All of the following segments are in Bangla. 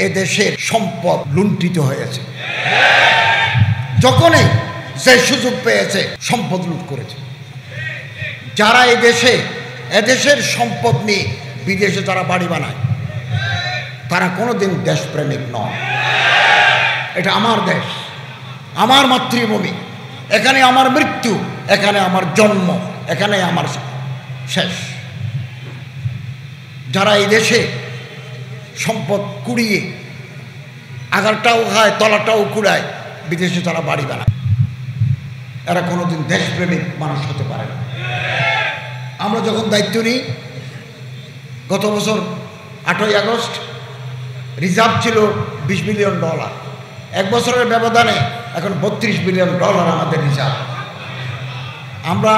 এদেশের সম্পদ লুণ্ঠিত হয়েছে। যখনই যে সুযোগ পেয়েছে সম্পদ লুট করেছে। যারা এদেশের সম্পদ নিয়ে বিদেশে যারা বাড়ি বানায় তারা কোনোদিন দেশপ্রেমিক নয়। এটা আমার দেশ, আমার মাতৃভূমি, এখানে আমার মৃত্যু, এখানে আমার জন্ম, এখানে আমার শেষ। যারা এই দেশে সম্পদ কুড়িয়ে আগারটাও খায় তলাটাও কুড়ায় বিদেশে যারা বাড়ি বানায় এরা কোনোদিন দেশপ্রেমিক মানুষ হতে পারে না। আমরা যখন দায়িত্ব নিই, গত বছর 8ই আগস্ট রিজার্ভ ছিল $20 বিলিয়ন। এক বছরের ব্যবধানে এখন $32 বিলিয়ন আমাদের রিজার্ভ। আমরা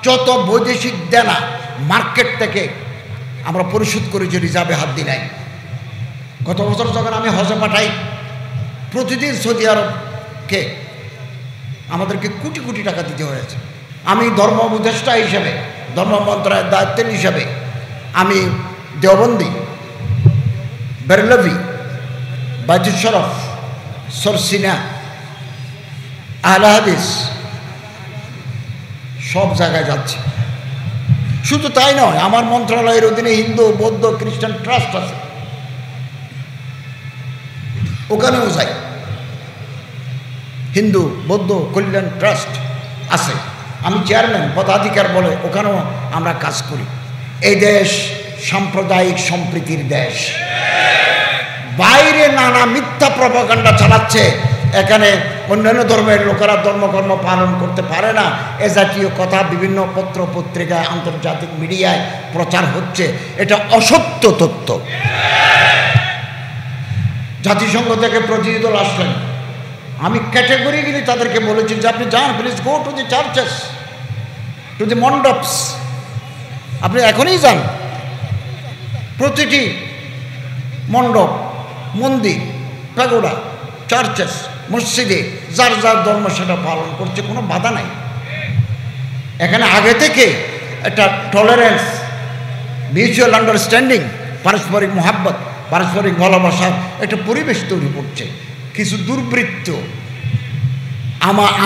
যত বৈদেশিক দেনা মার্কেট থেকে আমরা পরিশোধ করেছি, রিজার্ভে হাত দিই নাই। গত বছর যখন আমি হজে পাঠাই, প্রতিদিন সৌদি আরবকে আমাদেরকে কোটি কোটি টাকা দিতে হয়েছে। আমি ধর্ম উপদেষ্টা হিসেবে, ধর্ম মন্ত্রণালয়ের দায়িত্বের হিসেবে আমি দেওবন্দি, বেরলভি, বাইতুল শরফ, সরসিনা, আহলে হাদিস সব জায়গায় যাচ্ছি। শুধু তাই নয়, আমার মন্ত্রণালয়ের অধীনে হিন্দু, বৌদ্ধ, খ্রিস্টান ট্রাস্ট আছে, ওখানেও যাই। হিন্দু বৌদ্ধ কল্যাণ ট্রাস্ট আছে, আমি চেয়ারম্যান, পদাধিকার বলে ওখানেও আমরা কাজ করি। এই দেশ সাম্প্রদায়িক সম্প্রীতির দেশ। বাইরে নানা মিথ্যা প্রপাগান্ডা চালাচ্ছে, এখানে অন্যান্য ধর্মের লোকেরা ধর্মকর্ম পালন করতে পারে না, এ জাতীয় কথা বিভিন্ন পত্র পত্রিকায়, আন্তর্জাতিক মিডিয়ায় প্রচার হচ্ছে। এটা অসত্য তথ্য। জাতিসংঘ থেকে প্রতিনিধি দল আসলেন, আমি ক্যাটেগরিক্যালি তাদেরকে বলেছি যে আপনি যান, please go to the churches, to the mandaps. আপনি এখনই যান, প্রতিটি মণ্ডপ, মন্দির, প্যাগোডা, চার্চেস, মসজিদে যার যার ধর্ম সেটা পালন করছে, কোনো বাধা নাই। এখানে আগে থেকে একটা টলারেন্স, মিউচুয়াল আন্ডারস্ট্যান্ডিং, পারস্পরিক মহাব্বত, পারস্পরিক ভালোবাসার একটা পরিবেশ তৈরি করছে। কিছু দুর্বৃত্ত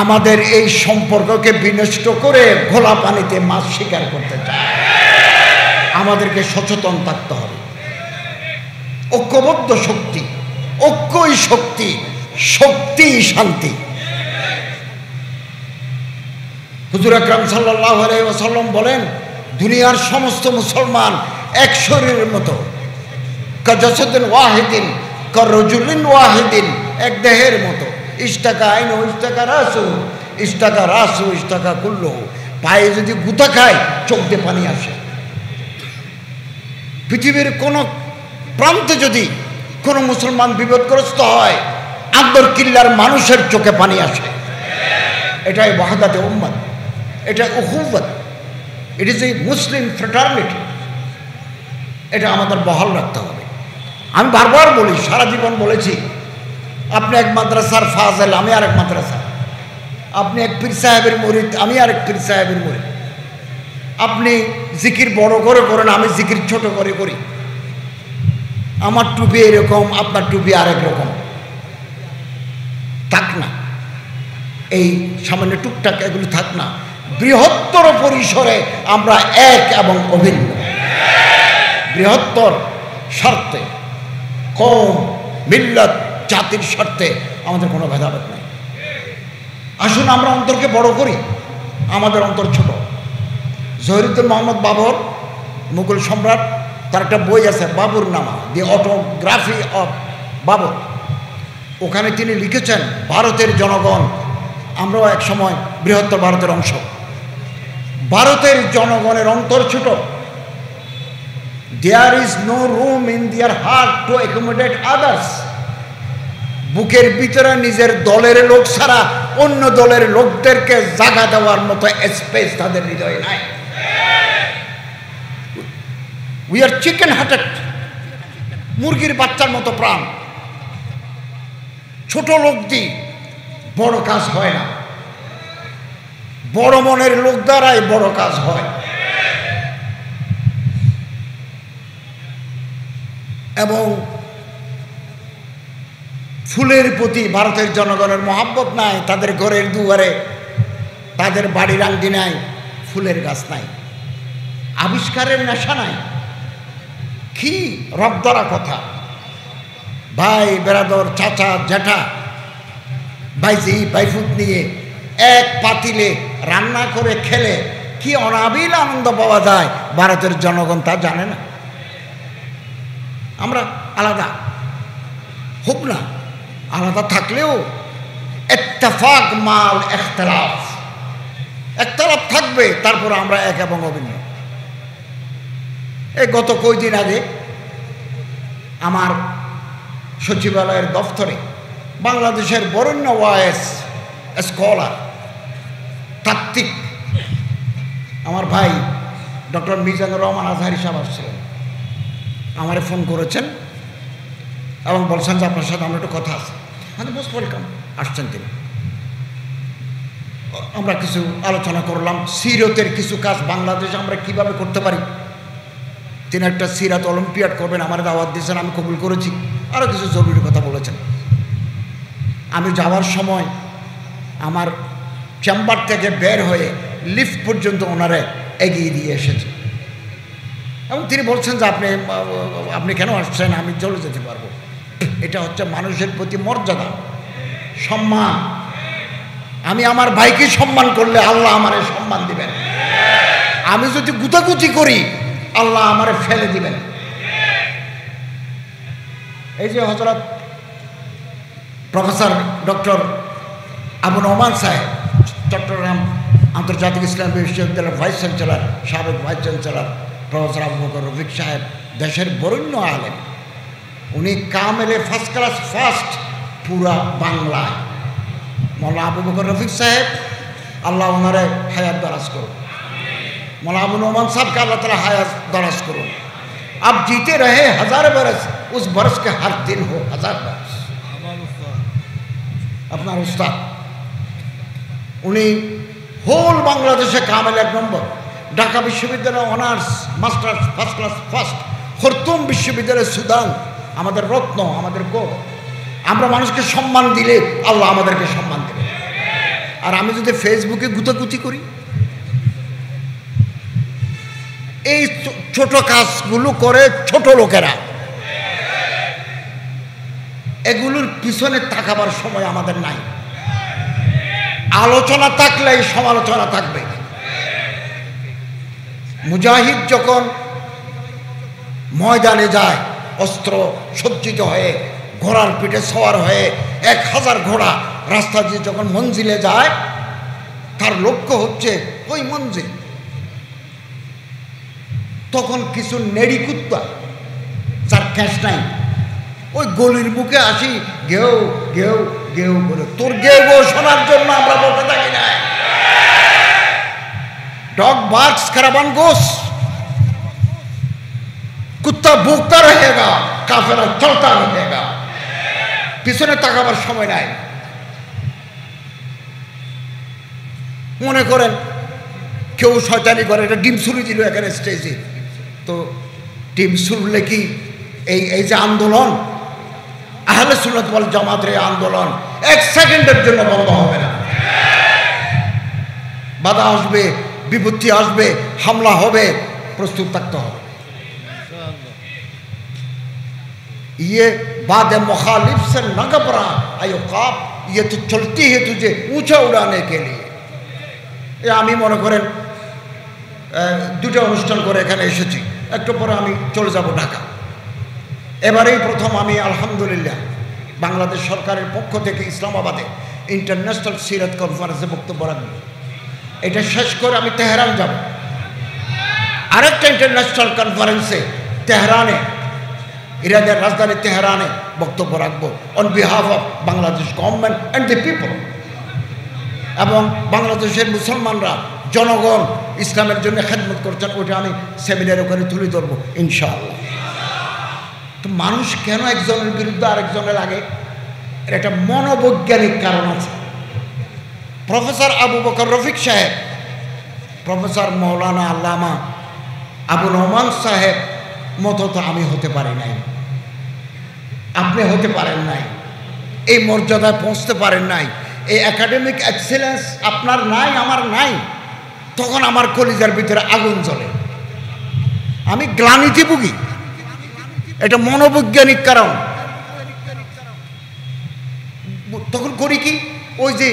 আমাদের এই সম্পর্ককে বিনষ্ট করে ঘোলা পানিতে মাছ শিকার করতে চায়। আমাদেরকে সচেতন থাকতে হবে। ঐক্যবদ্ধ শক্তি, ঐক্যই শক্তি, শক্তিই শান্তি। হুজুর আকরাম সাল্লাল্লাহু আলাইহি ওয়াসাল্লাম বলেন, দুনিয়ার সমস্ত মুসলমান এক শরীরের মতো, কাজাসাদিন ওয়াহিদিন, কারজুলিন ওয়াহিদিন, এক দেহের মতো। ইস্তাকা আইনু ইস্তাকা রাসু, ইস্তাকা রাসু ইস্তাকা কুল্লু। পায়ে যদি গুতা খায় চোখ দিয়ে পানি আসে। পৃথিবীর কোন প্রান্তে যদি কোনো মুসলমান বিপদগ্রস্ত হয়, আন্দর কিল্লার মানুষের চোখে পানি আসে। এটাই ওয়াহদাতে উম্মত, এটা উখুওয়াত, it is a Muslim fraternity. এটা আমাদের বহাল রাখতে হবে। আমি বারবার বলি, সারা জীবন বলেছি, আপনি এক মাদ্রাসার ফাজেল, আমি আরেক মাদ্রাসা। আপনি এক পীর সাহেবের মুরিদ, আমি আরেক পীর সাহেবের মুরিদ। আপনি জিকির বড় করে করেন, আমি জিকির ছোট করে করি। আমার টুপি এরকম, আপনার টুপি আরেক রকম। থাক না এই সামান্য টুকটাক, এগুলো থাক না। বৃহত্তর পরিসরে আমরা এক এবং অভিন্ন। বৃহত্তর স্বার্থে, কওম, মিল্লাত, জাতির স্বার্থে আমাদের কোনো ভেদাভেদ নেই। আসুন আমরা অন্তরকে বড় করি। আমাদের অন্তর ছোট। জহিরুদ্দিন মোহাম্মদ বাবর, মুঘল সম্রাট, তার একটা বই আছে বাবুর নামা, দি অটোগ্রাফি অফ বাবর। ওখানে তিনি লিখেছেন, ভারতের জনগণ, আমরাও এক সময় বৃহত্তর ভারতের অংশ। ভারতের জনগণের অন্তর ছোট। There is no room in their heart to accommodate others. বুকের ভিতরে নিজের দলের লোক ছাড়া অন্য দলের লোকদেরকে জায়গা দেওয়ার মতো স্পেস তাদের হৃদয়ে নাই। We are chicken hearted, মুরগির বাচ্চার মতো প্রাণ। ছোট লোক দিয়ে বড় কাজ হয় না, বড় মনের লোক দ্বারাই বড় কাজ হয়। এবং ফুলের প্রতি ভারতের জনগণের মহাব্বত নাই, তাদের ঘরের দুয়ারে, তাদের বাড়ির আঙ্গিনায় ফুলের গাছ নাই, আবিষ্কারের নেশা নাই। কি রবদরা কথা! ভাই বেরাদর, চাচা জ্যাঠা, ভাইজি ভাইফুত নিয়ে এক পাতিলে রান্না করে খেলে কি অনাবিল আনন্দ পাওয়া যায়, ভারতের জনগণ তা জানে না। আমরা আলাদা হোক না, আলাদা থাকলেও ইত্তেফাক মাল ইখতিলাফ, ইখতিলাফ থাকবে, তারপর আমরা এক এবং অভিন্ন। এই গত কয়েকদিন আগে আমার সচিবালয়ের দফতরে বাংলাদেশের বরেণ্য ওয়াইস স্কলার, তাত্ত্বিক আমার ভাই ডক্টর মিজানুর রহমান আজহারি সাহেব আসছিলেন। আমারে ফোন করেছেন এবং বলছেন যে আপনার সাথে আমার একটু কথা আছে। আমি মোস্ট ওয়েলকাম, আসছেন তিনি। আমরা কিছু আলোচনা করলাম, সিরতের কিছু কাজ বাংলাদেশে আমরা কিভাবে করতে পারি। তিনি একটা সিরাত অলিম্পিয়াড করবেন, আমার দাওয়াত দিয়েছেন, আমি কবুল করেছি। আরও কিছু জরুরি কথা বলেছেন। আমি যাওয়ার সময় আমার চেম্বার থেকে বের হয়ে লিফট পর্যন্ত ওনারে এগিয়ে দিয়ে এসেছি এবং তিনি বলছেন যে আপনি কেন আসছেন, আমি চলে যেতে পারবো। এটা হচ্ছে মানুষের প্রতি মর্যাদা, সম্মান। আমি আমার ভাইকে সম্মান করলে আল্লাহ আমারে সম্মান দিবেন। আমি যদি গুতাগুতি করি আল্লাহ আমারে ফেলে দিবেন। এই যে হযরত প্রফেসর ডক্টর আবু নোমান সাহেব, চট্টগ্রাম আন্তর্জাতিক ইসলামী বিশ্ববিদ্যালয়ের ভাইস চ্যান্সেলর, সাবেক vice chancellor professor Abu Bakar Rafiq সাহেব, দেশের বরেণ্য আলেম। উনি কামেলে ফার্স্ট ক্লাস ফার্স্ট পুরা বাংলায়। মৌলানা আবু বকর রফিক সাহেব, আল্লাহ ওনারে হায়াত দরাজ করুন। मौलाना अबू नौमान साहब का अल्लाह ताला हयात दराज करो। आप जीते रहे 1000 बरस, उस बरस के हर दिन हो 1000 बरस। अपना उस्ताद उन्हीं होल बांग्लादेशे कामेल एक नम्बर, ढाका विश्वविद्यालय honours masters first class first, Khartoum বিশ্ববিদ্যালয় সুদান, আমাদের রত্ন, আমাদের গৌরব। আমরা মানুষকে সম্মান দিলে আল্লাহ আমাদেরকে সম্মান দেবে। আর আমি যদি ফেসবুকে গুতাগুতি করি, এই ছোট কাজগুলো করে ছোট লোকেরা, এগুলোর পিছনে তাকাবার সময় আমাদের নাই। আলোচনা থাকলেই সমালোচনা থাকবে। মুজাহিদ যখন ময়দানে যায় অস্ত্র সজ্জিত হয়ে, ঘোড়ার পিঠে সওয়ার হয়ে 1000 ঘোড়া রাস্তা দিয়ে যখন মঞ্জিলে যায়, তার লক্ষ্য হচ্ছে ওই মঞ্জিল। তখন কিছু নেড়ি কুত্তা, যার ক্যাশ নাই, ওই গলির বুকে আসি গেও গেও গেও বলে, তোর গেও গেও শোনার জন্য আমরা বসে থাকি না। डॉग बार्क्स कराबान गोस, कुत्ता भूखता रहेगा, काफिला चलता रहेगा। পিছনে তাকাবার সময় নাই। মনে করেন কেউ শয়তানি করে, এটা ডিম ছুরি দিল এখানে স্টেজে, তো ডিম ছুড়লে কি এই যে আন্দোলন, আহলে সুন্নাত ওয়াল জামাতের এই আন্দোলন 1 সেকেন্ডের জন্য বন্ধ হবে না। বাধা আসবে, বিপত্তি আসবে, হামলা হবে, প্রস্তুত থাকতে হবে। ये बाद मुखालिफ से न घबरा आयो काप, ये तो चलती है तुझे ऊंचा उड़ाने के लिए। আমি মনে করেন 2টা অনুষ্ঠান করে এখানে এসেছি, একটু পরে আমি চলে যাব ঢাকা। এবারেই প্রথম আমি আলহামদুলিল্লাহ বাংলাদেশ সরকারের পক্ষ থেকে ইসলামাবাদে ইন্টারন্যাশনাল সিরাত কনফারেন্সে বক্তব্য রাখব। এটা শেষ করে আমি তেহরান যাব, আরেকটা ইন্টারন্যাশনাল কনফারেন্সে তেহরানে, ইরানের রাজধানী তেহরানে বক্তব্য রাখবো on behalf of Bangladesh government and the people. এবং বাংলাদেশের মুসলমানরা, জনগণ ইসলামের জন্য খেদমত করছেন, ওইটা আমি সেমিনার ওখানে তুলে ধরবো ইনশাআল্লাহ। তো মানুষ কেন একজনের বিরুদ্ধে আরেকজনের আগে, এর একটা মনোবৈজ্ঞানিক কারণ আছে। প্রফেসর আবু বকর রফিক সাহেব, প্রফেসর মৌলানা আল্লামা আবু নোমান সাহেব মতো তো আমি হতে পারি নাই, আপনি হতে পারেন নাই। এই মর্যাদায় পৌঁছতে পারেন নাই, এই একাডেমিক এক্সেলেন্স আপনার নাই, আমার নাই, তখন আমার কলিজার ভিতরে আগুন জ্বলে। আমি গ্লানিতে ভুগি, এটা মনোবৈজ্ঞানিক কারণ। তখন করি কি, ওই যে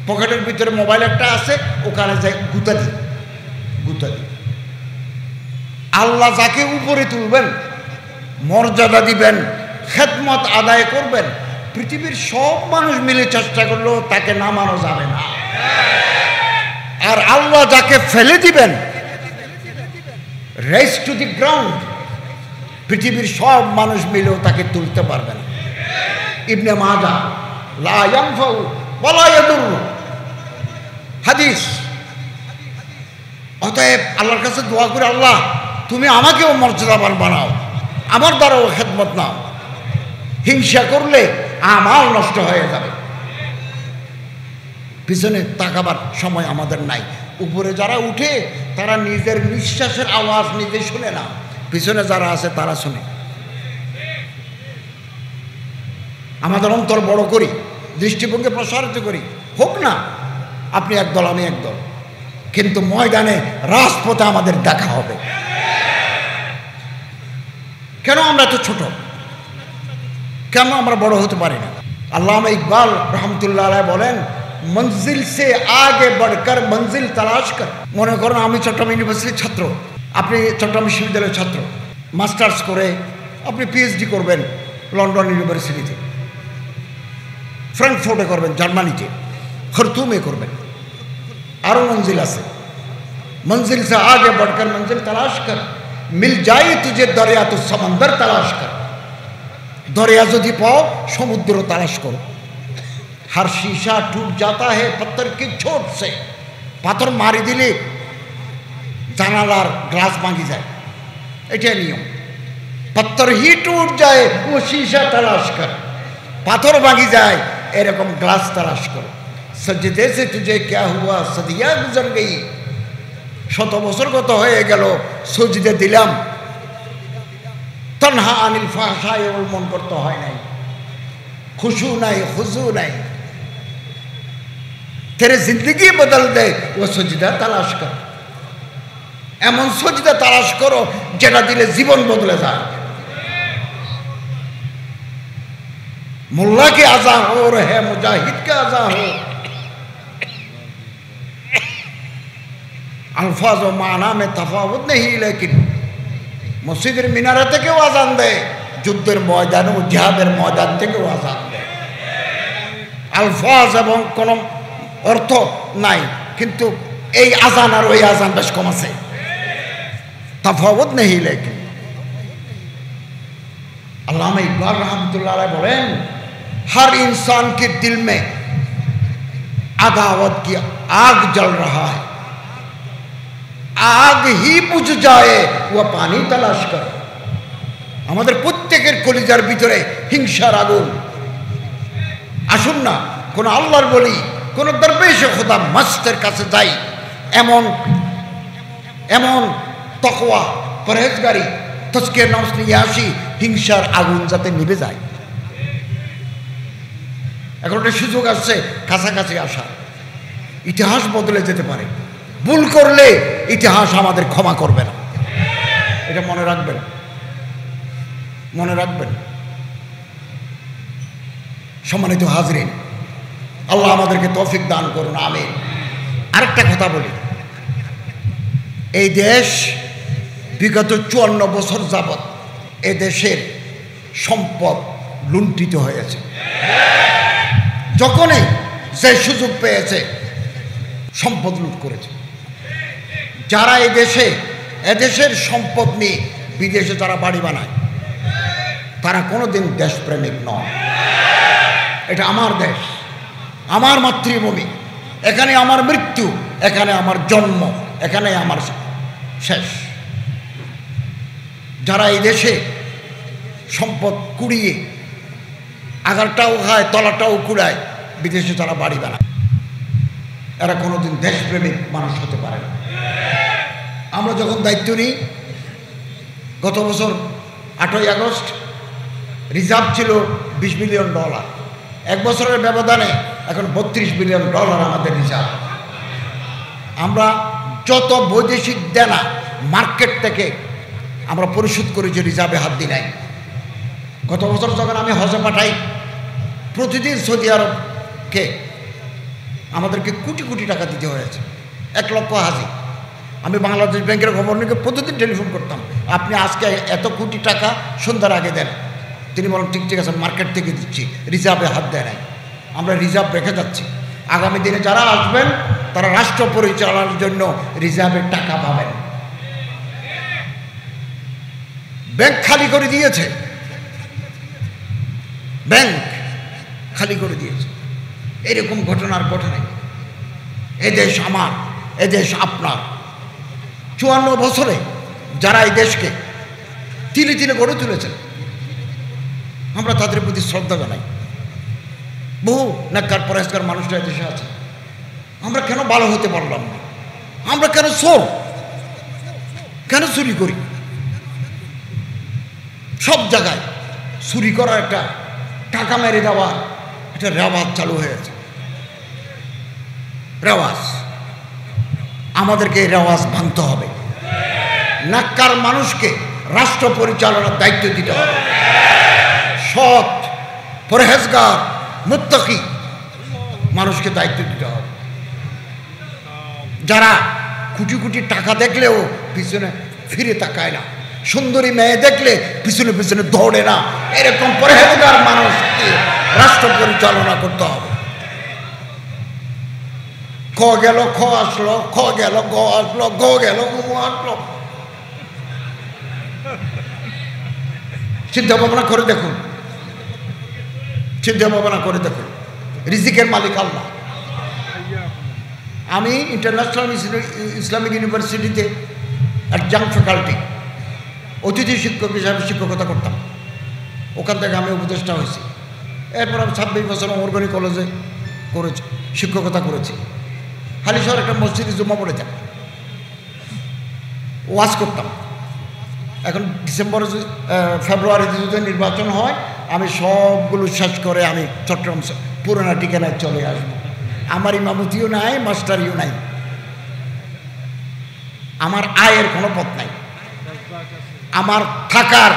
পকেটের ভিতরে মোবাইল একটা আছে, ওখানে যাই গুতা দিই। আল্লাহ যাকে উপরে তুলবেন, মর্যাদা দিবেন, খেদমত আদায় করবেন, পৃথিবীর সব মানুষ মিলে চেষ্টা করলেও তাকে নামানো যাবে না। আর আল্লাহ যাকে ফেলে দিবেন, রেজ টু দি গ্রাউন্ড, পৃথিবীর সব মানুষ মিলেও তাকে তুলতে পারবে না। ইবনে মাজাহ, লা ইয়ানফাউ ওয়ালা ইয়াদুর, হাদিস। অতএব আল্লাহর কাছে দোয়া করে, আল্লাহ তুমি আমাকেও মর্যাদাবান বানাও, আমার দ্বারাও খেদমত নাও। হিংসা করলে আমাল নষ্ট হয়ে যাবে। পিছনে তাকাবার সময় আমাদের নাই। উপরে যারা উঠে তারা নিজের নিঃশ্বাসের আওয়াজ নিজে শুনে না, পিছনে যারা আছে তারা শুনে। আমাদের অন্তর বড় করি, দৃষ্টিভঙ্গি প্রসারিত করি। হোক না আপনি একদল, আমি একদল, কিন্তু ময়দানে রাজপথে আমাদের দেখা হবে। কেন আমরা তো ছোট, কেন আমরা বড় হতে পারি না? আল্লামা ইকবাল রহমতুল্লাহ আলাইহি বলেন, মঞ্জিল সে আগে বড়কর মঞ্জিল তালাশ কর। মনে করেন আমি চট্টগ্রাম ইউনিভার্সিটির ছাত্র, আপনি চট্টগ্রাম বিশ্ববিদ্যালয়ের ছাত্র, মাস্টার্স করে আপনি পিএইচডি করবেন লন্ডন ইউনিভার্সিটিতে, ফ্রাঙ্কফুর্টে করবেন জার্মানিতে, খরতুমে করবেন। আরও মঞ্জিল আছে। মঞ্জিল সে আগে বড়কর মঞ্জিল তালাশ কর, মিল যাই তুঝে দরিয়া তো সমন্দর তালাশ কর। দরিয়া যদি পাও সমুদ্র তালাশ করো। हर शीशा टूट जाता है पत्थर की चोट से। पाथर मारी दिले জানালার গ্লাস ভাঙি যায়, এটাই নিয়ম। पत्थर ही टूट जाए वो शीशा तलाश कर। पाथर भागी जाए एरकम ग्लास तलाश करो। सजदे से तुझे क्या हुआ सदियां गुजर गई। शत बছর গত হয়ে গেল, সজদে দিলাম, তনহা আনিল ফাহশায়ে ওয়াল মুনকার তো হয় নাই, খুশু নাই, খুজু নাই। तेरे जिंदगी बदल दे वो सजदा तलाश कर। एमन सजदा तलाश करो जेटा दिले जीवन बदले जाए। मुल्ला के आजा हो रहे मुजाहिद के आजा हो। अल्फाज और माना में तफावत नहीं, लेकिन मस्जिदेर मिनारे থেকেও আযান দেয়, যুদ্ধের ময়দানে ও জিহাদের ময়দান থেকেও আযান দেয়। আলফাজ এবং কোন অর্থ নাই, কিন্তু এই আযান আর ওই আযান বেশ কম আছে, তফাওত নেই। লেকিন আল্লামা ইকবাল रहमतुल्लाह अलैह बोलें, हर इंसान के दिल में अदावत की आग जल रहा है, आग ही बुझ जाए वो पानी तलाश कर। আমাদের প্রত্যেকের কলিজার ভিতরে হিংসার আগুন। আসুন না কোন আল্লাহর বলি, কোন দরবেশে খোদা মস্তের কাছে যাই, এমন এমন তাকওয়া পরহেজগারি তাজকিয়ার নফস নিয়ে আসি, হিংসার আগুন যাতে নিভে যায়। এখন একটা সুযোগ আসছে কাছাকাছি আসা, ইতিহাস বদলে যেতে পারে। ভুল করলে ইতিহাস আমাদের ক্ষমা করবে না, এটা মনে রাখবেন, মনে রাখবেন। সম্মানিত হাজরিন, আল্লাহ আমাদেরকে তৌফিক দান করুন, আমিন। আরেকটা কথা বলি, এই দেশ বিগত 54 বছর যাবৎ এ দেশের সম্পদ লুণ্ঠিত হয়েছে। যখনই যে সুযোগ পেয়েছে সম্পদ লুট করেছে। যারা এদেশের সম্পদ নিয়ে বিদেশে যারা বাড়ি বানায়, তারা কোনোদিন দেশপ্রেমিক নয়। এটা আমার দেশ, আমার মাতৃভূমি, এখানে আমার মৃত্যু, এখানে আমার জন্ম, এখানে আমার শেষ। যারা এই দেশে সম্পদ কুড়িয়ে আগারটাও খায়, তলাটাও কুড়ায়, বিদেশে যারা বাড়ি বানায়, এরা কোনোদিন দেশপ্রেমিক মানুষ হতে পারে না। আমরা যখন দায়িত্ব নিই, গত বছর 8ই আগস্ট রিজার্ভ ছিল $20 মিলিয়ন। 1 বছরের ব্যবধানে এখন $32 বিলিয়ন আমাদের রিজার্ভ। আমরা যত বৈদেশিক দেনা মার্কেট থেকে আমরা পরিশোধ করেছি, রিজার্ভে হাত দিই নাই। গত বছর যখন আমি হজে পাঠাই, প্রতিদিন সৌদি আরবকে আমাদেরকে কোটি কোটি টাকা দিতে হয়েছে, 1 লক্ষ হাজি। আমি বাংলাদেশ ব্যাংকের গভর্নরকে প্রতিদিন টেলিফোন করতাম, আপনি আজকে এত কোটি টাকা সন্ধ্যার আগে দেন। তিনি বলেন ঠিক আছে, মার্কেট থেকে দিচ্ছি, রিজার্ভে হাত দেয় নাই। আমরা রিজার্ভ রেখে যাচ্ছি। আগামী দিনে যারা আসবেন তারা রাষ্ট্র পরিচালনার জন্য রিজার্ভের টাকা পাবেন। ব্যাংক খালি করে দিয়েছে, ব্যাংক খালি করে দিয়েছে। এরকম ঘটনার ঘটনা। এদেশ আমার, এদেশ আপনার। 54 বছরে যারা এই দেশকে তিলে তিলে গড়ে তুলেছেন, আমরা তাদের প্রতি শ্রদ্ধা জানাই। বহু নেককার পরেশকার মানুষরা দেশে আছে। আমরা কেন ভালো হতে পারলাম না? আমরা কেন চোর, কেন চুরি করি? সব জায়গায় চুরি করা একটা, টাকা মেরে দেওয়া একটা রেওয়াজ চালু হয়েছে। রেওয়াজ, আমাদেরকে এই রেওয়াজ ভাঙতে হবে। নেককার মানুষকে রাষ্ট্র পরিচালনার দায়িত্ব দিতে হবে। সৎ, পরহেজগার, মুত্তাকি মানুষকে দায়িত্ব দিতে হবে। যারা কোটি কোটি টাকা দেখলেও পিছনে ফিরে তাকায় না, সুন্দরী মেয়ে দেখলে পিছনে পিছনে দৌড়ে না, এরকম পরহেজগার মানুষকে রাষ্ট্র পরিচালনা করতে হবে। খ গেল খ আসলো, খ গেল গ আসলো, গ গেল গ আসলো। চিন্তা ভাবনা করে দেখুন, চিন্তা ভাবনা করে দেখুন। রিজিকের মালিক আল্লাহ। আমি ইন্টারন্যাশনাল ইসলামিক ইউনিভার্সিটিতে অ্যাডজাংক্ট ফ্যাকাল্টি, অতিথি শিক্ষক হিসাবে শিক্ষকতা করতাম। ওখান থেকে আমি উপদেষ্টা হয়েছি। এরপর আমি 26 বছর অমরগনি কলেজে করেছি, শিক্ষকতা করেছি। হালিশহর একটা মসজিদে জুম্মা পড়েতাম, ওয়াজ করতাম। এখন ডিসেম্বরে ফেব্রুয়ারিতে যদি নির্বাচন হয়, আমি সবগুলো শেষ করে আমি চট্টগ্রাম পুরোনো ঠিকানায় চলে আসবো। আমার ইমামতিও নাই, মাস্টারিও নাই, আমার আয়ের কোনো পথ নাই, আমার থাকার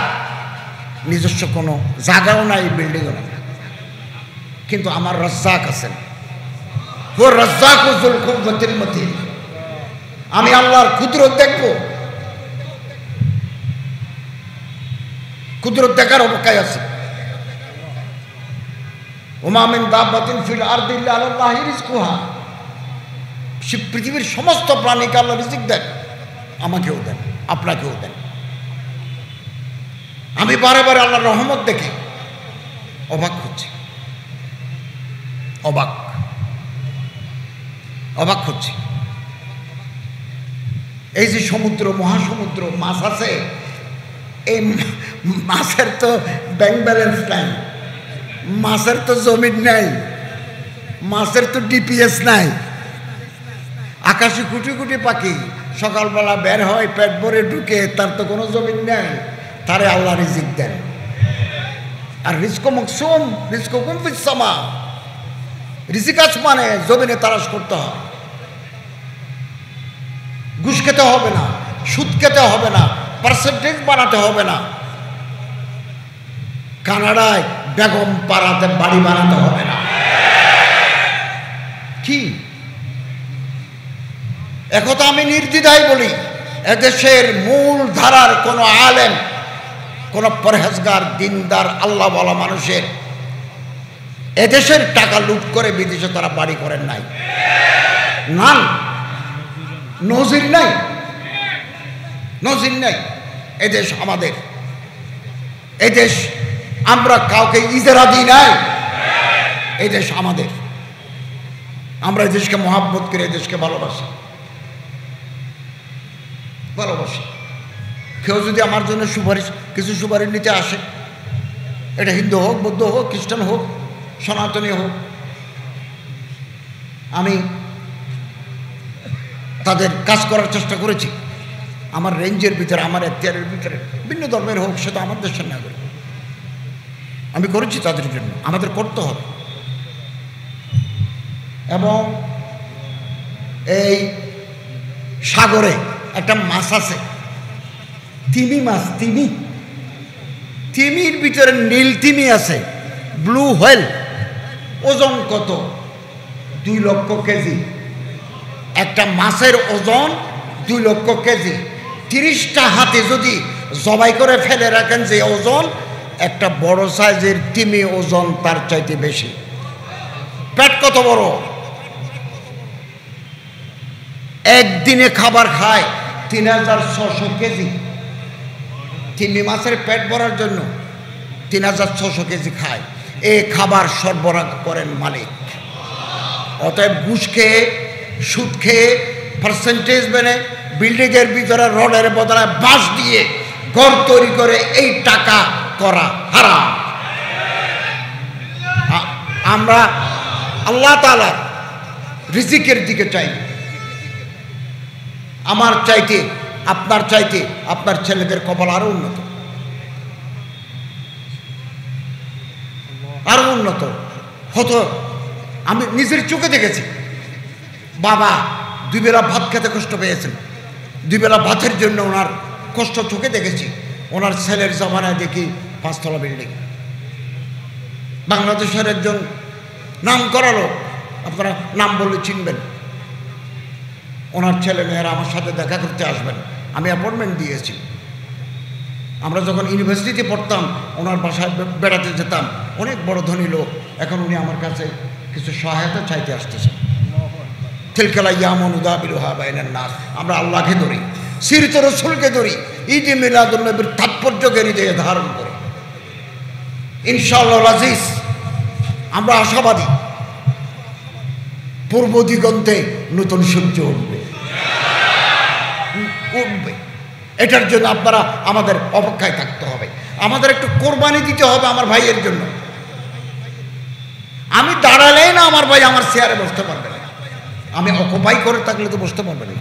নিজস্ব কোনো জায়গাও নাই, বিল্ডিংও নাই। কিন্তু আমার রাজ্জাক আছেন। ও রাজ্জাক ও যুল কুওয়াতিল মতিন। আমি আল্লাহর কুদরত দেখব, কুদরত দেখার অপেক্ষায় আছে। ওমা মিন দাব্বাতিন ফিল আরদি ইল্লা আলাল্লাহি রিজকুহা। পৃথিবীর সমস্ত প্রাণীকে আল্লাহ রিজিক দেন, আমাকেও দেন, আপনাকেও দেন। আমি বারে বারে আল্লাহর রহমত দেখে অবাক হচ্ছি, অবাক অবাক হচ্ছি। এই যে সমুদ্র, মহাসমুদ্র, মাছ আছে, এই মাছের তো ব্যাংক ব্যালেন্স নাই, মাছের তো জমিন নাই, মাছের তো ডিপিএস নাই। আকাশে কোটি কোটি পাখি সকালবেলা বের হয়, পেট ভরে ঢুকে, তার তো কোনো জমিন নাই, তারে আল্লাহ রিজিক দেন। আর রিজকু মাকসুম, রিজকুকুম ফিস সামা। রিজিক আসমানে, জমিনে তালাশ করতে হয়। ঘুষ খেতে হবে না, সুদ খেতে হবে না, পার্সেন্টেজ বানাতে হবে না, কানাডায় বেগম পাড়াতে বাড়ি বানাতে হবে না। কি একথা আমি নির্দ্বিধায় বলি, এদেশের মূল ধারার কোনো আলেম, কোনো পরহেজগার, দিনদার, আল্লাহ বলা মানুষের এদেশের টাকা লুট করে বিদেশে তারা বাড়ি করেন নাই। নান নজির নাই, নজির নাই। এদেশ আমাদের, এদেশ আমরা কাউকে ইজারা দিই নাই, এদেশ আমাদের। আমরা এদেশকে মহাব্বত করে এদেশকে ভালোবাসি, ভালোবাসি। কেউ যদি আমার জন্য সুপারিশ, কিছু সুপারিশ নিতে আসে, এটা হিন্দু হোক, বৌদ্ধ হোক, খ্রিস্টান হোক, সনাতনী হোক, আমি তাদের কাজ করার চেষ্টা করেছি আমার রেঞ্জের ভিতরে, আমার এখতিয়ারের ভিতরে। ভিন্ন ধর্মের হোক, সেটা আমার দেশের নাগরিক, আমি করেছি তাদের জন্য। আমাদের করতে হবে। এবং এই সাগরে একটা মাছ আছে, তিমি মাছ, তিমির ভিতরে নীল তিমি আছে, ব্লু হোয়েল। ওজন কত? 2 লক্ষ কেজি। একটা মাছের ওজন 2 লক্ষ কেজি। 30টা হাতে যদি জবাই করে ফেলে রাখেন, যে ওজন, একটা বড় সাইজের তিমি ওজন তার চাইতে বেশি। পেট কত বড়! একদিনে খাবার খায় 3600 কেজি। তিমি মাছের পেট ভরার জন্য 3600 কেজি খায়। এই খাবার সরবরাহ করেন মালিক। অতএব ঘুষ খেয়ে, সুদ খেয়ে, পার্সেন্টেজ মেনে বিল্ডিংয়ের ভিতরে রডের বদলে বাঁশ দিয়ে ঘর তৈরি করে এই টাকা করা হারাম। আমরা আল্লাহ তাআলার রিজিকের দিকে চাই। আমার চাইতে, আপনার চাইতে আপনার ছেলেদের কপাল আরো উন্নত, আরো উন্নত হতো। আমি নিজের চোখে দেখেছি, বাবা 2 বেলা ভাত খেতে কষ্ট পেয়েছেন। 2 বেলা ভাতের জন্য ওনার কষ্ট চোখে দেখেছি। ওনার ছেলের জমানায় দেখি 5 তলা বিল্ডিং। বাংলাদেশের একজন নাম করা লোক, আপনারা নাম বললে চিনবেন। ওনার ছেলে মেয়েরা আমার সাথে দেখা করতে আসবেন, আমি অ্যাপয়েন্টমেন্ট দিয়েছি। আমরা যখন ইউনিভার্সিটিতে পড়তাম, ওনার বাসায় বেড়াতে যেতাম। অনেক বড় ধনী লোক। এখন উনি আমার কাছে কিছু সহায়তা চাইতে আসতেছেন। তিলকাল আইয়ামু নুদাবিলুহা বাইনান নাস। আমরা আল্লাহকে ধরি, সিরত রাসূলকে ধরি, ঈদে মিলাদুন নবীর তাৎপর্যকে হৃদয়ে ধারণ করি। ইনশাআল্লাহ আজিজ, আমরা আশাবাদী পূর্ব দিগন্তে নতুন সূর্য উঠবে। এটার জন্য আপনারা আমাদের অপেক্ষায় থাকতে হবে। আমাদের একটু কোরবানি দিতে হবে আমার ভাইয়ের জন্য। আমি দাঁড়ালেই না আমার ভাই আমার চেয়ারে বসতে পারবে না। আমি অকুপাই করে থাকলে তো বসতে পারবে না।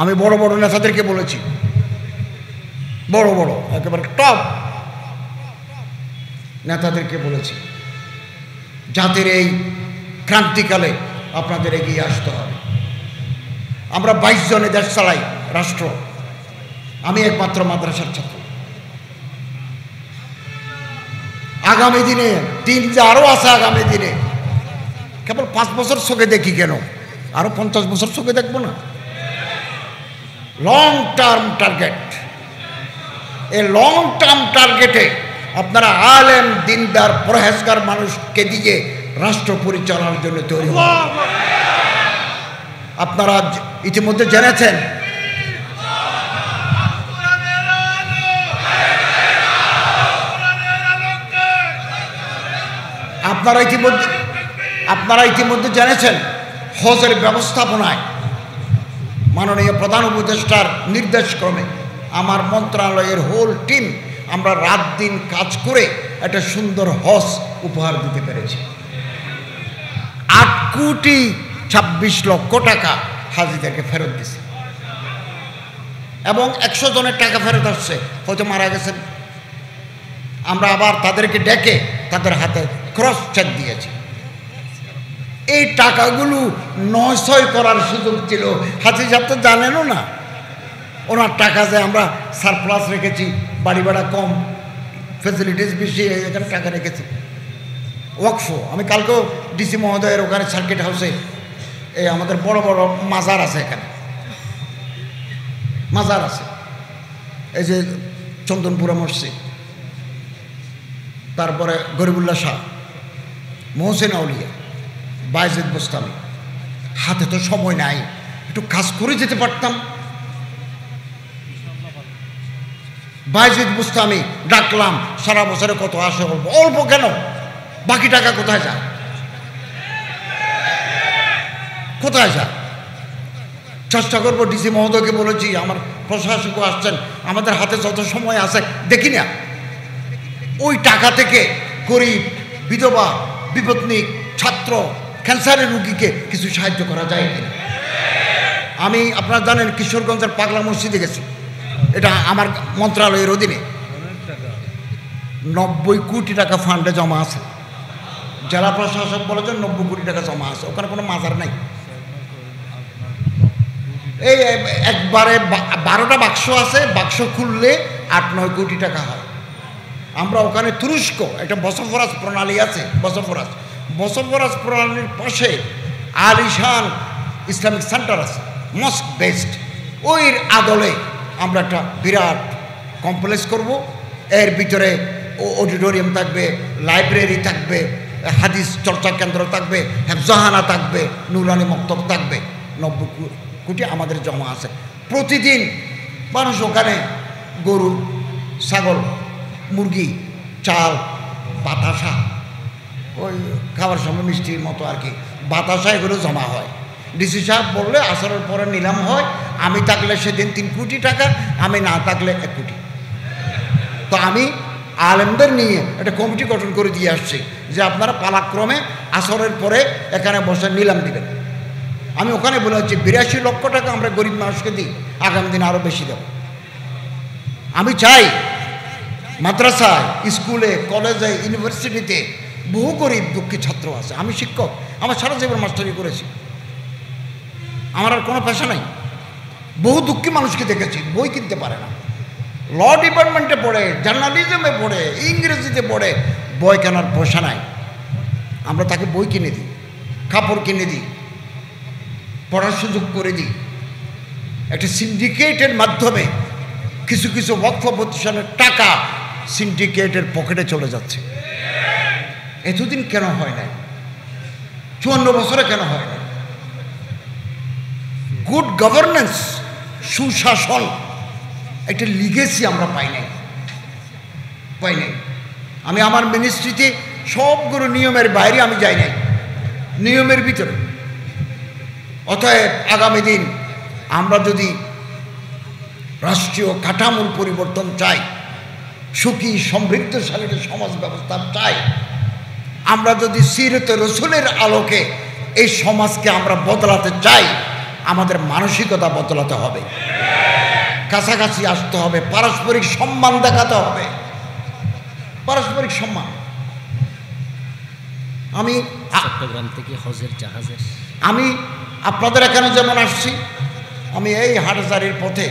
আমি বড় বড় নেতাদেরকে বলেছি, বড় বড় একেবারে টপ নেতাদেরকে বলেছি, জাতির এই ক্রান্তিকালে আপনাদের এগিয়ে আসতে হবে। আমরা 22 জনে দেশ চালাই, রাষ্ট্র। আমি একমাত্র মাদ্রাসার ছাত্র। আগামী দিনে দিন যে আরো আছে, আগামী দিনে কেবল 5 বছর চোখে দেখি কেন, আরো 50 বছর চোখে দেখবো না? Long term target. এই লং টার্ম টার্গেটে আপনারা আলেম, দিনদার, পরহেজগার মানুষকে দিয়ে রাষ্ট্র পরিচালনার জন্য তৈরি হন। আপনারা ইতিমধ্যে জেনেছেন, আপনারা ইতিমধ্যে জেনেছেন, হজের ব্যবস্থাপনায় মাননীয় প্রধান উপদেষ্টার নির্দেশক্রমে আমার মন্ত্রণালয়ের হোল টিম আমরা রাত দিন কাজ করে একটা সুন্দর হজ উপহার দিতে পেরেছি। 8,26,00,000 টাকা হাজিদেরকে ফেরত দিছে এবং 100 জনের টাকা ফেরত আসছে, হয়তো মারা গেছেন। আমরা আবার তাদেরকে ডেকে তাদের হাতে ক্রস চেক দিয়েছি। এই টাকাগুলো 900 করার সুযোগ ছিল। হাজি সাহেব তো জানেনও না ওনার টাকা যে আমরা সারপ্লাস রেখেছি, বাড়ি ভাড়া কম, ফেসিলিটিস বেশি, এখানে টাকা রেখেছি। ওয়াকফ, আমি কালকেও ডিসি মহোদয়ের ওখানে সার্কিট হাউসে এই আমাদের বড় বড় মাজার আছে, এখানে মাজার আছে, এই যে চন্দনপুরা মসজিদ, তারপরে গরিবুল্লাহ শাহ, মোহসেন আউলিয়া, বায়েজিদ বুস্তামি। হাতে তো সময় নাই, একটু কাজ করে যেতে পারতাম। বায়েজিদ বুস্তামি ডাকলাম, সারা বছরে কত আসে, অল্প অল্প কেন, বাকি টাকা কোথায় যায়? কোথায় যায়? চেষ্টা করবো। ডিসি মহোদয়কে বলেছি, আমার প্রশাসকও আসছেন, আমাদের হাতে যত সময় আছে দেখি না ওই টাকা থেকে গরিব, বিধবা, বিপত্নিক, ছাত্র, ক্যান্সারের রুগীকে কিছু সাহায্য করা যায় কিনা। আমি আপনারা জানেন কিশোরগঞ্জের পাগলা মসজিদে গেছি, এটা আমার মন্ত্রণালয়ের অধীনে। 90 কোটি টাকা ফান্ডে জমা আছে। জেলা প্রশাসক বলেছেন 90 কোটি টাকা জমা আছে, ওখানে কোনো মাজার নাই। এই একবারে 12টা বাক্স আছে, বাক্স খুললে 8-9 কোটি টাকা হয়। আমরা ওখানে তুরস্ক একটা বসফরাস প্রণালী আছে, বসফরাস প্রণালীর পাশে আলিশান ইসলামিক সেন্টার আছে, মস্ক বেসড। ওই আদলে আমরা একটা বিরাট কমপ্লেক্স করব। এর ভিতরে অডিটোরিয়াম থাকবে, লাইব্রেরি থাকবে, হাদিস চর্চা কেন্দ্র থাকবে, হেফজাহানা থাকবে, নুরানি মক্তব থাকবে। 90 কোটি আমাদের জমা আছে। প্রতিদিন মানুষ ওখানে গরু, ছাগল, মুরগি, চাল, বাতাসা, ওই খাবার সময় মিষ্টির মতো আর কি বাতাসা, এগুলো জমা হয়। ডিসি সাহেব বললে আসরের পরে নিলাম হয়। আমি থাকলে সেদিন 3 কোটি টাকা, আমি না থাকলে 1 কোটি। তো আমি আলেমদের নিয়ে একটা কমিটি গঠন করে দিয়ে আসছি যে আপনারা পালাক্রমে আসরের পরে এখানে বসে নিলাম দিবেন। আমি ওখানে বলেছি 82 লক্ষ টাকা আমরা গরিব মানুষকে দিই, আগামী দিন আরও বেশি দেব। আমি চাই মাদ্রাসায়, স্কুলে, কলেজে, ইউনিভার্সিটিতে বহু গরিব দুঃখী ছাত্র আছে। আমি শিক্ষক, আমার সারা জীবন মাস্টারি করেছি, আমার আর কোনো পেশা নাই। বহু দুঃখী মানুষকে দেখেছি, বই কিনতে পারে না, ল ডিপার্টমেন্টে পড়ে, জার্নালিজমে পড়ে, ইংরেজিতে পড়ে, বই কেনার পয়সা নাই। আমরা তাকে বই কিনে দিই, কাপড় কিনে দিই, পড়ার সুযোগ করে দিই। একটা সিন্ডিকেটের মাধ্যমে কিছু কিছু ওয়াকফ প্রতিষ্ঠানের টাকা সিন্ডিকেটের পকেটে চলে যাচ্ছে। এতদিন কেন হয় নাই? 54 বছরে কেন হয় নাই? গুড গভর্নেন্স, সুশাসন, একটা লিগেসি আমরা পাই নাই। আমি আমার মিনিস্ট্রিতে সবগুলো নিয়মের বাইরে আমি যাই নাই, নিয়মের ভিতরে। অতএব আগামী দিন আমরা যদি রাষ্ট্রীয় কাঠামোর পরিবর্তন চাই, সুখী সমৃদ্ধশালী সমাজ ব্যবস্থা চাই, আমরা যদি সিরতে রসুলের আলোকে এই সমাজকে আমরা বদলাতে চাই, আমাদের মানসিকতা বদলাতে হবে, কাছাকাছি আসতে হবে, পারস্পরিক সম্মান দেখাতে হবে, পারস্পরিক সম্মান। আমি চট্টগ্রাম থেকে হজের জাহাজের আমি আপনাদের এখানে যেমন আসছি, আমি এই হাটজারির পথে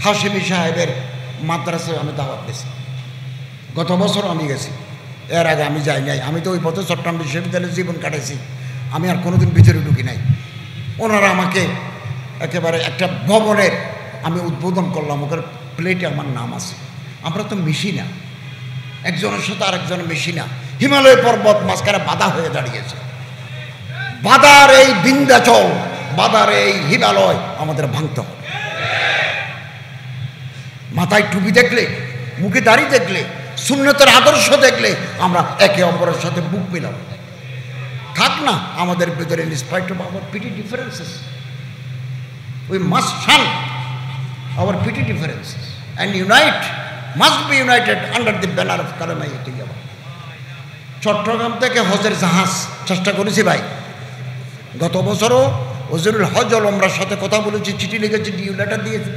হাশেমি সাহেবের মাদ্রাসায় আমি দাওয়াত দিয়েছি। গত বছর আমি গেছি, এর আগে আমি যাই নাই। আমি তো ওই পথে চট্টগ্রাম বিশ্ববিদ্যালয়ে জীবন কাটাইছি, আমি আর কোনোদিন ভিতরে ঢুকি নাই। ওনারা আমাকে একেবারে একটা ভবনের আমি উদ্বোধন করলাম, ওখানে প্লেটে আমার নাম আছে। আমরা তো মিশি না, একজনের সাথে আরেকজন মিশি না। হিমালয় পর্বত মাঝখানে বাধা হয়ে দাঁড়িয়েছে। বাধার এই বিন্ধ্যাচল, বাধার এই হিমালয় আমাদের ভাঙতে হবে। মাথায় টুপি দেখলে, মুখে দাড়ি দেখলে, সুন্নতের আদর্শ দেখলে আমরা একে অপরের সাথে বুক মিলাব। থাক না আমাদের ভিতরে, in spite of our petty differences, we must shun our petty differences and unite, must be united under the banner of কালেমায়ে তাইয়্যিবা। Chittagong থেকে হজের জাহাজ চেষ্টা করেছি ভাই। গত বছরও হুজুরুল হজ ওল উমরার সাথে কথা বলেছি, চিঠি লিখেছি, ডিউ লেটার দিয়েছি।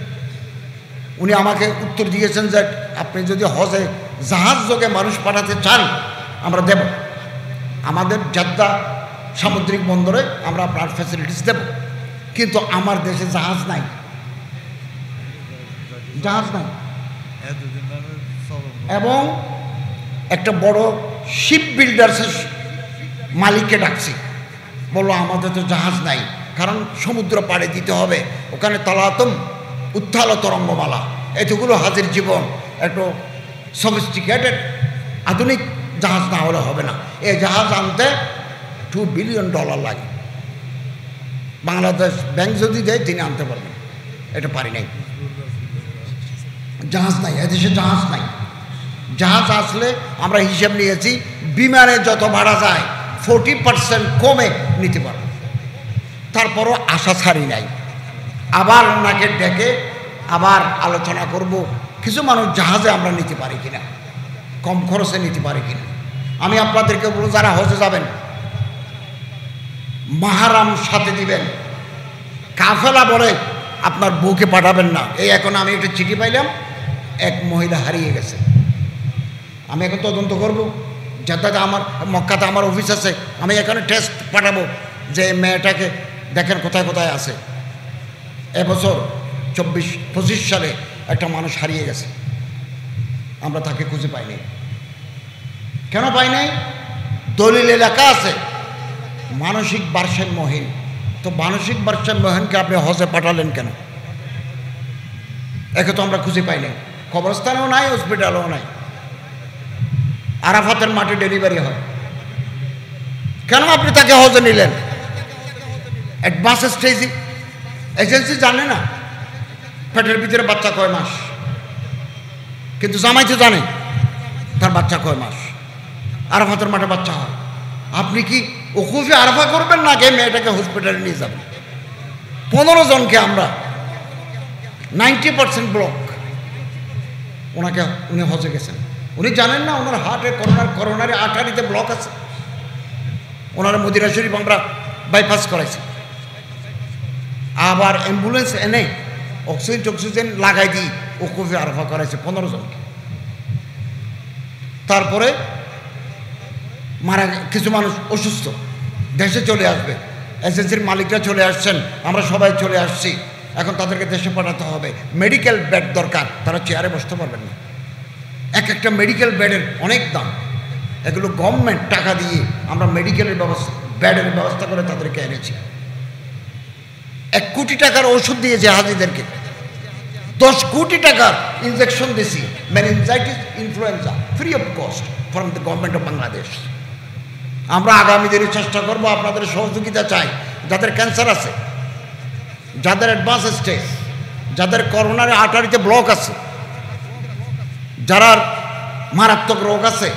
উনি আমাকে উত্তর দিয়েছেন যে আপনি যদি হজে জাহাজ যোগে মানুষ পাঠাতে চান আমরা দেব, আমাদের জেদ্দা সামুদ্রিক বন্দরে আমরা আপনার ফ্যাসিলিটিস দেব, কিন্তু আমার দেশে জাহাজ নাই, জাহাজ নাই। এবং একটা বড় শিপ বিল্ডার্সের মালিককে ডাকছি, বললো আমাদের তো জাহাজ নাই, কারণ সমুদ্র পাড়ে দিতে হবে, ওখানে তলাতম উত্থাল তরঙ্গমালা, এতগুলো হাজির জীবন, একটু সফিস্টিকেটেড আধুনিক জাহাজ না হলে হবে না। এই জাহাজ আনতে $2 বিলিয়ন লাগে। বাংলাদেশ ব্যাংক যদি দেয় তিনি আনতে পারবেন, এটা পারি নাই। জাহাজ নাই, এদেশে জাহাজ নাই। জাহাজ আসলে আমরা হিসেব নিয়েছি বিমানে যত ভাড়া যায় 40% কমে নিতে পারবে। তারপরও আশা ছাড়ি নাই, আবার ওনাকে ডেকে আবার আলোচনা করব কিছু মানুষ জাহাজে আমরা নিতে পারি কিনা, কম খরচে নিতে পারি কিনা। আমি আপনাদেরকে বলবো যারা হজে যাবেন মাহারাম সাথে দিবেন, কাফেলা বলে আপনার বউকে পাঠাবেন না। এই এখন আমি একটা চিঠি পাইলাম, এক মহিলা হারিয়ে গেছে। আমি এখন তদন্ত করব, যাতে আমার মক্কাতে আমার অফিস আছে, আমি এখানে টেস্ট পাঠাবো যে মেয়েটাকে দেখেন কোথায় কোথায় আছে। এবছর 24-25 সালে একটা মানুষ হারিয়ে গেছে, আমরা তাকে খুঁজে পাইনি। কেন পাই নাই? দলিলে লেখা আছে মানসিক ভারসাম্যহীন। তো মানসিক ভারসাম্যহীনকে আপনি হজে পাঠালেন কেন? একে তো আমরা খুঁজে পাই নাই, কবরস্থানেও নাই, হসপিটালেও নাই। আরাফাতের মাঠে ডেলিভারি হয়, কেন আপনি তাকে হজে নিলেন? অ্যাডভান্স স্টেজ এজেন্সি জানে না পেটের ভিতরে বাচ্চা কয় মাস, কিন্তু জামাই তো জানে তার বাচ্চা কয় মাস। আরাফাতের মাঠে বাচ্চা হয়, আপনি কি ওকুফে আরাফা করবেন না? মেয়েটাকে হসপিটালে নিয়ে যাবেন। 15 জনকে আমরা 90% ব্লক, উনি হজে গেছেন। উনি জানেন না ওনার হার্টে করোনারি আর্টারিতে ব্লক আছে। ওনার মদিনা শরীফ আমরা বাইপাস করাইছি, আবার অ্যাম্বুলেন্স এনে অক্সিজেন লাগাই দিই ওকুফে আরাফা করাইছে 15 জনকে। তারপরে কিছু মানুষ অসুস্থ, দেশে চলে আসবে, এজেন্সির মালিকরা চলে আসছেন, আমরা সবাই চলে আসছি। এখন তাদেরকে দেশে পাঠাতে হবে, মেডিকেল বেড দরকার, তারা চেয়ারে বসতে পারবেন না। একটা মেডিকেল বেডের অনেক দাম, এগুলো গভর্নমেন্ট টাকা দিয়ে আমরা মেডিকেলের ব্যবস্থা, বেডের ব্যবস্থা করে তাদেরকে এনেছি। 1 কোটি টাকার ওষুধ দিয়েছে হাজিদেরকে, 10 কোটি টাকার ইনজেকশন দিয়েছি, meningitis, influenza, free of cost from the government of Bangladesh. আমরা আগামী দিনে চেষ্টা করব, আপনাদের সহযোগিতা চাই। যাদের ক্যান্সার আছে, যাদের অ্যাডভান্স স্টেজ, যাদের করোনার আর্টারিতে ব্লক আছে, যারা মারাত্মক রোগ আছে,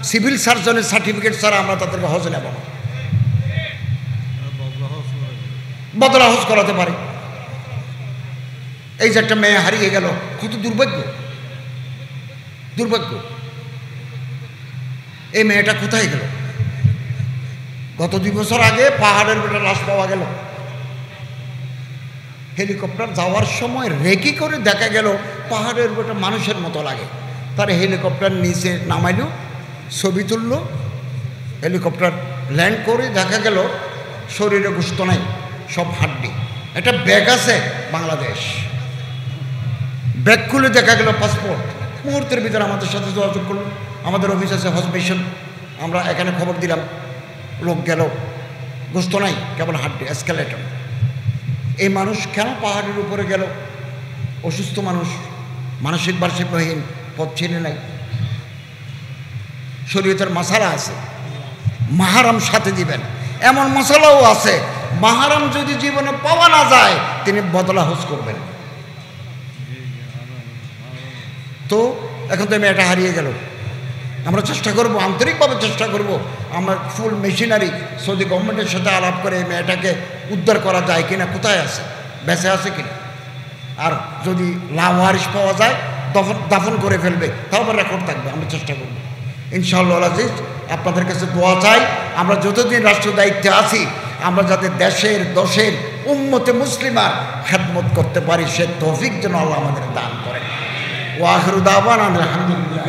সিভিল সার্জনের সার্টিফিকেট ছাড়া আমরা তাদেরকে হজে নেব না। বদলা হজ করাতে পারি। এই যে একটা মেয়ে হারিয়ে গেল, কত দুর্ভাগ্য, দুর্ভাগ্য। এই মেয়েটা কোথায় গেল? গত 2 বছর আগে পাহাড়ের উপরে লাশ পাওয়া গেল। হেলিকপ্টার যাওয়ার সময় রেকি করে দেখা গেল পাহাড়ের উপরে মানুষের মতো লাগে। তার হেলিকপ্টার নিচে নামাইল, ছবি তুলল, হেলিকপ্টার ল্যান্ড করে দেখা গেল শরীরে গোশত নাই, সব হাড্ডি। একটা ব্যাগ আছে বাংলাদেশ, ব্যাগ খুলে দেখা গেল পাসপোর্ট। মুহূর্তের ভিতরে আমাদের সাথে যোগাযোগ করল, আমাদের অফিস আছে হজ মিশন, আমরা এখানে খবর দিলাম, লোক গেল, গোশত নাই, কেবল হাড্ডি, এসকেলেটর। এই মানুষ কেন পাহাড়ের উপরে গেল? অসুস্থ মানুষ, মানসিক ভারসাম্যহীন, পথ চিনে নাই। শরীয়তের মাসালা আছে, মাহারাম সাথে দিবেন, এমন মশলাও আছে মাহারাম যদি জীবনে পাওয়া না যায় তিনি বদলা হজ করবেন। তো এখন তো মেয়েটা হারিয়ে গেল, আমরা চেষ্টা করব, আন্তরিকভাবে চেষ্টা করব, আমরা ফুল মেশিনারি সৌদি গভর্নমেন্টের সাথে আলাপ করে এই মেয়েটাকে উদ্ধার করা যায় কিনা, কোথায় আছে, বেঁচে আছে কিনা। আর যদি লাওয়ারিশ পাওয়া যায় দাফন করে ফেলবে, তাও আবার রেকর্ড থাকবে, আমরা চেষ্টা করব ইনশাআল্লাহ আজিজ। আপনাদের কাছে দোয়া চাই, আমরা যতদিন রাষ্ট্র দায়িত্বে আছি আমরা যাতে দেশের দশের উম্মতে মুসলিমার খেদমত করতে পারি, সে তৌফিক যেন আল্লাহ আমাদের দান করেন। ওয়া আখিরু দাওয়ানা আলহামদুলিল্লাহ।